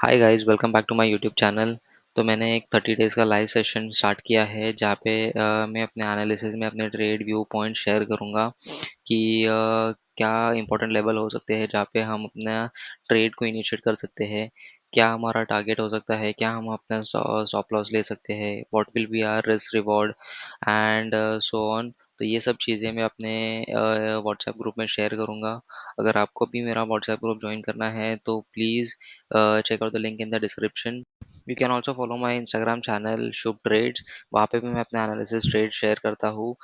Hi guys, welcome back to my YouTube channel. तो मैंने एक 30 डेज़ का लाइव सेशन स्टार्ट किया है जहाँ पे मैं अपने एनालिसिस में अपने ट्रेड व्यू पॉइंट शेयर करूँगा कि क्या इंपॉर्टेंट लेवल हो सकते हैं जहाँ पे हम अपना ट्रेड को इनिशिएट कर सकते हैं। क्या हमारा टारगेट हो सकता है, क्या हम अपना स्टॉप लॉस ले सकते हैं, what will be our risk reward and so on. तो ये सब चीज़ें मैं अपने व्हाट्सएप ग्रुप में शेयर करूँगा। अगर आपको भी मेरा व्हाट्सएप ग्रुप ज्वाइन करना है तो please check out the link in the description. You can also follow my Instagram channel Shubh Trades. वहाँ पे भी मैं अपना एनालिसिस ट्रेड शेयर करता हूँ।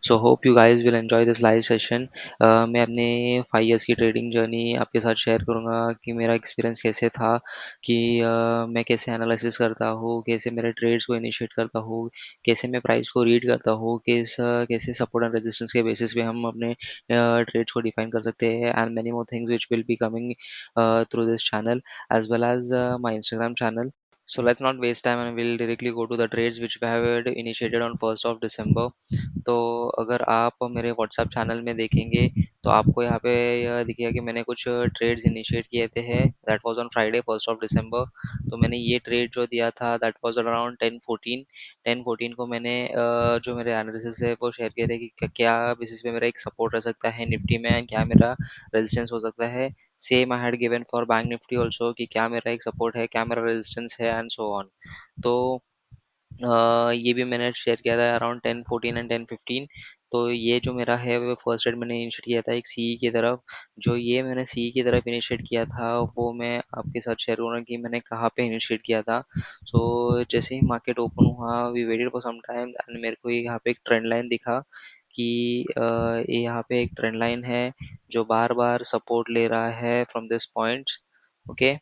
So hope you guys will enjoy this live session. मैं अपने 5 इयर्स की ट्रेडिंग जर्नी आपके साथ शेयर करूँगा कि मेरा एक्सपीरियंस कैसे था, कि मैं कैसे एनालिसिस करता हूँ, कैसे मेरे ट्रेड्स को इनिशिएट करता हूँ, कैसे मैं प्राइस को रीड करता हूँ, कैसे सपोर्ट एंड रेजिस्टेंस के बेसिस पे हम अपने ट्रेड्स को डिफाइन कर सकते हैं and many more things which will be coming through this channel as well as my Instagram channel. So let's not waste time and we'll directly go to the trades which we have initiated on 1st of December. तो अगर आप मेरे WhatsApp channel में देखेंगे तो आपको यहाँ पे यह दिखेगा कि मैंने कुछ ट्रेड्स इनिशिएट किए थे हैं। That was on Friday 1st of December। तो मैंने ये ट्रेड जो दिया था दैट वाज अराउंड 10:14 को मैंने जो मेरे एनालिसिस है वो शेयर किए थे कि क्या बेसिस पे मेरा एक सपोर्ट रह सकता है निफ्टी में, क्या मेरा रेजिस्टेंस हो सकता है। Same I had given for bank Nifty also कि क्या मेरा एक सपोर्ट है, क्या मेरा रेजिस्टेंस है एंड सो ऑन। तो ये भी मैंने शेयर किया था अराउंड 10:14 एंड 10:15। तो ये जो मेरा है वो फर्स्ट रेड मैंने इनिशिएट किया था एक सीई की तरफ। जो ये मैंने सीई की तरफ इनिशिएट किया था वो मैं आपके साथ शेयर करूँगा कि मैंने कहाँ पे इनिशिएट किया था। सो जैसे ही मार्केट ओपन हुआ we waited for some time and मेरे को यहाँ पे एक ट्रेंड लाइन दिखा कि ये यहाँ पे एक ट्रेंड लाइन है जो बार बार सपोर्ट ले रहा है फ्रॉम दिस पॉइंट। ओके,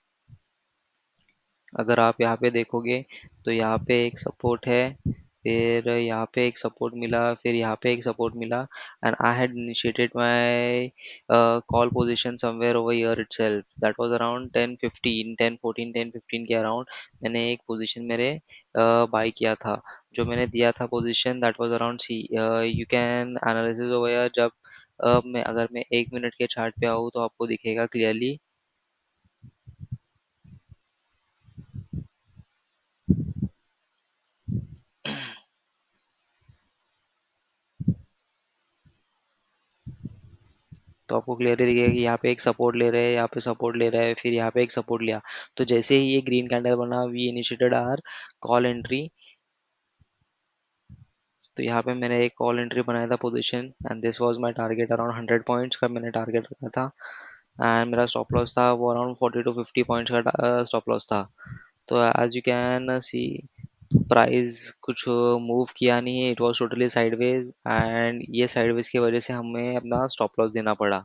अगर आप यहाँ पे देखोगे तो यहाँ पे एक सपोर्ट है, फिर यहाँ पे एक सपोर्ट मिला, फिर यहाँ पे एक सपोर्ट मिला and I had initiated my call position somewhere over here itself. That was around 10:15 10:14 10:15 के अराउंड मैंने एक पोजीशन मेरे बाय किया था। जो मैंने दिया था position that was around see. You can analysis over here. जब मैं अगर मैं 1 मिनट के चार्ट पे आऊँ तो आपको दिखेगा क्लियरली। तो आपको क्लियरली दिखेगा कि यहाँ पे एक सपोर्ट ले रहे हैं, यहाँ पे सपोर्ट ले रहा है, फिर यहाँ पे एक सपोर्ट लिया। तो जैसे ही ये ग्रीन कैंडल बना we initiated our call entry. तो यहाँ पे मैंने एक कॉल एंट्री बनाया था position and this was my target around 100 points का मैंने टारगेट रखा था। एंड मेरा स्टॉप लॉस था वो अराउंड 40 to 50 पॉइंट्स का स्टॉप लॉस था। तो as you can see price कुछ मूव किया नहीं है, it was totally sideways and ये साइडवेज की वजह से हमें अपना स्टॉप लॉस देना पड़ा।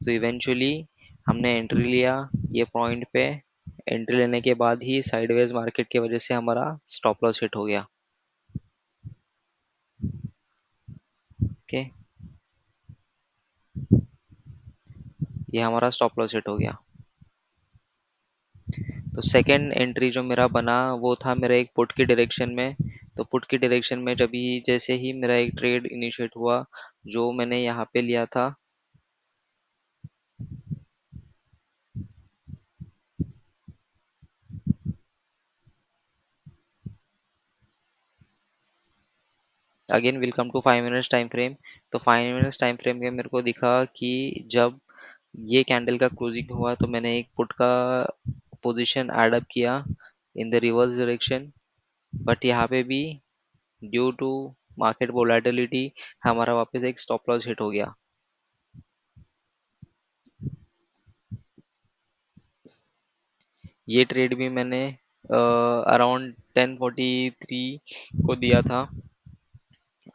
तो इवेंचुअली हमने एंट्री लिया ये पॉइंट पे। एंट्री लेने के बाद ही साइडवेज मार्केट की वजह से हमारा स्टॉप लॉस हिट हो गया। ओके, ये हमारा स्टॉप लॉस हिट हो गया। तो सेकंड एंट्री जो मेरा बना वो था मेरा एक पुट की डायरेक्शन में। तो पुट की डायरेक्शन में जब ही जैसे ही मेरा एक ट्रेड इनिशिएट हुआ जो मैंने यहाँ पे लिया था। Again will come to 5 minutes time frame. तो 5 मिनट्स टाइम फ्रेम में मेरे को दिखा कि जब ये कैंडल का क्लोजिंग हुआ तो मैंने एक पुट का पोजीशन ऐड अप किया in the reverse direction. But यहाँ पे भी ड्यू टू मार्केट वोलेटिलिटी हमारा वापस एक स्टॉप लॉस हिट हो गया। ये ट्रेड भी मैंने अराउंड 10:43 को दिया था।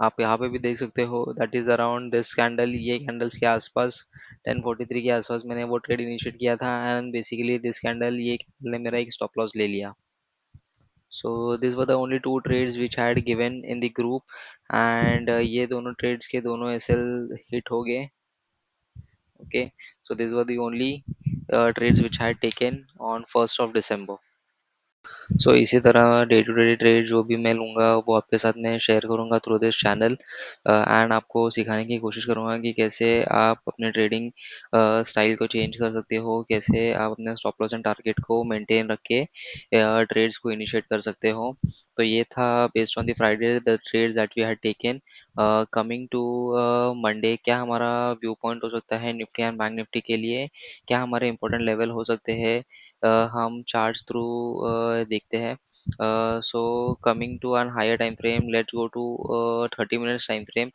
आप यहाँ पे भी देख सकते हो that is around this candle, ये कैंडल्स के आसपास 10:43 के आसपास मैंने वो ट्रेड इनिशिएट किया था एंड बेसिकली दिस कैंडल ये कैंडल ने मेरा एक स्टॉप लॉस ले लिया। So this were the only two trades which I had given in the group and ये दोनों ट्रेड्स के दोनों एसएल हिट हो गए। Okay, so these were the only trades which I had taken on 1st of December. सो इसी तरह day to day trade जो भी मैं लूँगा वो आपके साथ मैं शेयर करूँगा थ्रू दिस चैनल, एंड आपको सिखाने की कोशिश करूँगा कि कैसे आप अपने ट्रेडिंग स्टाइल को चेंज कर सकते हो, कैसे आप अपने स्टॉप लॉस एंड टारगेट को मेंटेन रख के ट्रेड्स को इनिशिएट कर सकते हो। तो ये था based on the Friday the trades that we had taken. Coming to Monday, क्या हमारा व्यू पॉइंट हो सकता है निफ्टी एंड बैंक निफ्टी के लिए, क्या हमारे इंपॉर्टेंट लेवल हो सकते हैं, हम चार्ट्स थ्रू देखते हैं। So coming to an higher time frame, let's go to 30 minutes time frame.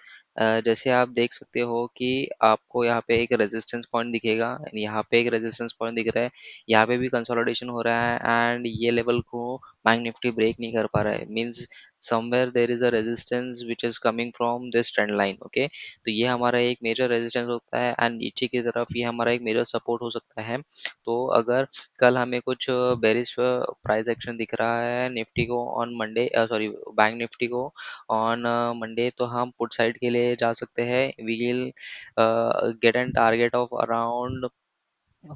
जैसे आप देख सकते हो कि आपको यहाँ पे एक रेजिस्टेंस पॉइंट दिखेगा, यहाँ पे एक रेजिस्टेंस पॉइंट दिख रहा है, यहाँ पे भी कंसोलिडेशन हो रहा है एंड ये लेवल को बैंक निफ्टी ब्रेक नहीं कर पा रहा है, means somewhere there is a resistance which is coming from this trend line. Okay, तो ये हमारा एक मेजर रेजिस्टेंस होता है एंड नीचे की तरफ ये हमारा एक मेजर सपोर्ट हो सकता है। तो अगर कल हमें कुछ बेरिश प्राइस एक्शन दिख रहा है निफ्टी को on Monday, sorry bank Nifty को ऑन मंडे, तो हम पुट साइड के लिए जा सकते हैं। We will get an target of around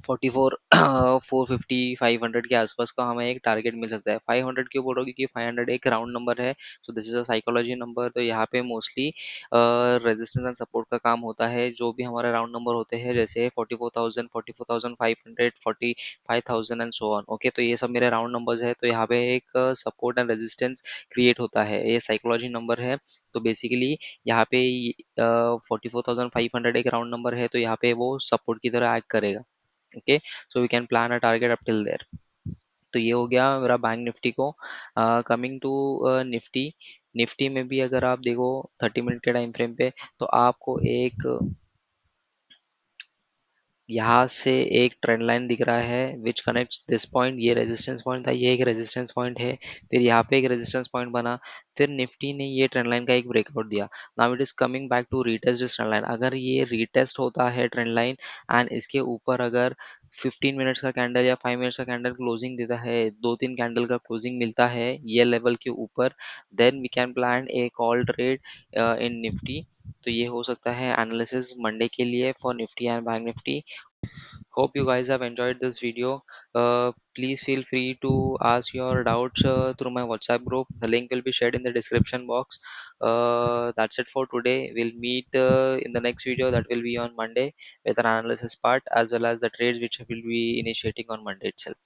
44 450 500 के आसपास का हमें एक टारगेट मिल सकता है। 500 क्यों बोल रहा हूँ, क्योंकि 500 एक राउंड नंबर है, so this is a psychology number. तो यहाँ पे मोस्टली रेजिस्टेंस एंड सपोर्ट का काम होता है। जो भी हमारे राउंड नंबर होते हैं जैसे 44,000 44,500 45,000 एंड सो ऑन। ओके, तो ये सब मेरे राउंड नंबर्स है। तो यहाँ पे एक सपोर्ट एंड रेजिस्टेंस क्रिएट होता है, ये साइकोलॉजी नंबर है। तो बेसिकली यहाँ पे 44,500 एक राउंड नंबर है, तो यहाँ पे वो सपोर्ट की तरह एक्ट करेगा। Okay, so we can plan a target up till there. तो ये हो गया मेरा बैंक निफ्टी को। कमिंग टू निफ्टी, निफ्टी में भी अगर आप देखो 30 मिनट के टाइम फ्रेम पे, तो आपको एक यहाँ से एक ट्रेंड लाइन दिख रहा है विच कनेक्ट्स दिस पॉइंट। ये रेजिस्टेंस पॉइंट था, ये एक रेजिस्टेंस पॉइंट है, फिर यहाँ पे एक रेजिस्टेंस पॉइंट बना, फिर निफ्टी ने ये ट्रेंड लाइन का एक ब्रेकआउट दिया। Now it is coming back to retest this trend line. अगर ये रीटेस्ट होता है ट्रेंड लाइन एंड इसके ऊपर अगर 15 मिनट्स का कैंडल या 5 मिनट्स का कैंडल क्लोजिंग देता है, दो तीन कैंडल का क्लोजिंग मिलता है ये लेवल के ऊपर, then we can plan a call trade in Nifty. तो ये हो सकता है एनालिसिस मंडे के लिए for Nifty and bank Nifty. Hope you guys have enjoyed this video. Please feel free to ask your doubts through my WhatsApp group. The link will be shared in the description box. That's it for today. We'll meet in the next video that will be on Monday with an analysis part as well as the trades which will be initiating on Monday itself.